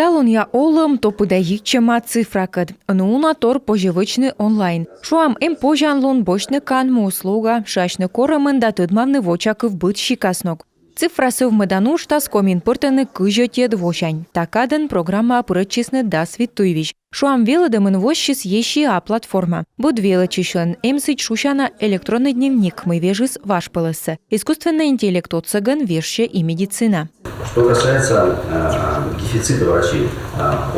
Талон я олым то подаїччема цифракад. Нуна тор поживичний онлайн. Шуам пожанлун бочны канму услуга, шашны корамын да тыдмавны вочак вбыт щикаснок. Цифрасы в медануш та скомин пыртаны кыжоте двошань. Такадын программа пырычисны да свитуевич. Шуам велыдымын вощис ещи платформа. Буд велычишын эмсыч шушана электронный дневник мы вежис ваш пылысы. Искусственный интеллект отцыгын вешще и медицина. Что касается дефицита врачей,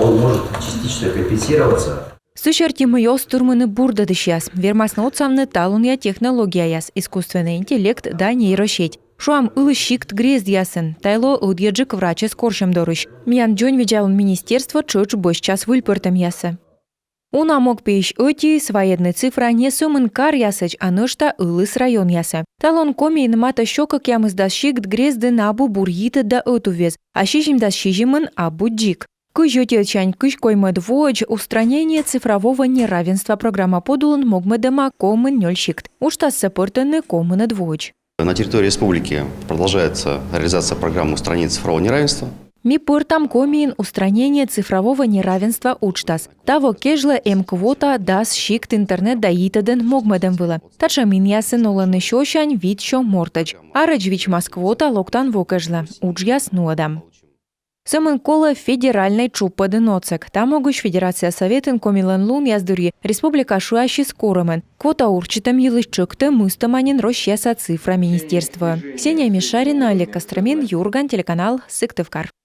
он может частично компенсироваться. Сущертимы ёстурмыны бурда дышяс. Вермасны отсамны талунья технология яс. Искусственный интеллект да нейросеть. Шуам ылы щикт грезд ясын. Тайло удьеджик врачы скоршем дорыш. Миян джон видяун министерство чуч бось час выльпыртым ясы. Уна мог пейш öti своедны цифра не сумын кар ясыч, а нышта ылыс район ясы. Талон коми инмата щокак ямыз да щикт грезды набу бурьиты да öту вез, а щижим да щижимын абу джик. Кыжотелчань кыш коймы двоч устранение цифрового неравенства программа подулын могмыдыма комын нёль щикт. Уштас сапыртыны комыны двоч. На территории республики продолжается реализация программы устранения цифрового неравенства. Ми пыртам комиин устранение цифрового неравенства учтас. Таво кежла квота дас щикт интернет да итаден могмедем вылы. Тача мин ясын оланы щощань вид шо мортач. Арач вич масквота локтан вокежла. Уч яс нуадам. Сымын кола федеральный чуппады ноцек. Там огуш Федерация Советын комилан лун яздырье республика шуащи скорымен. Квота урчитам елышчыкты мыстаманин рощеса цифра министерства. Ксения Мишарина, Олег Костромин, Юрган, телеканал Сыктывкар.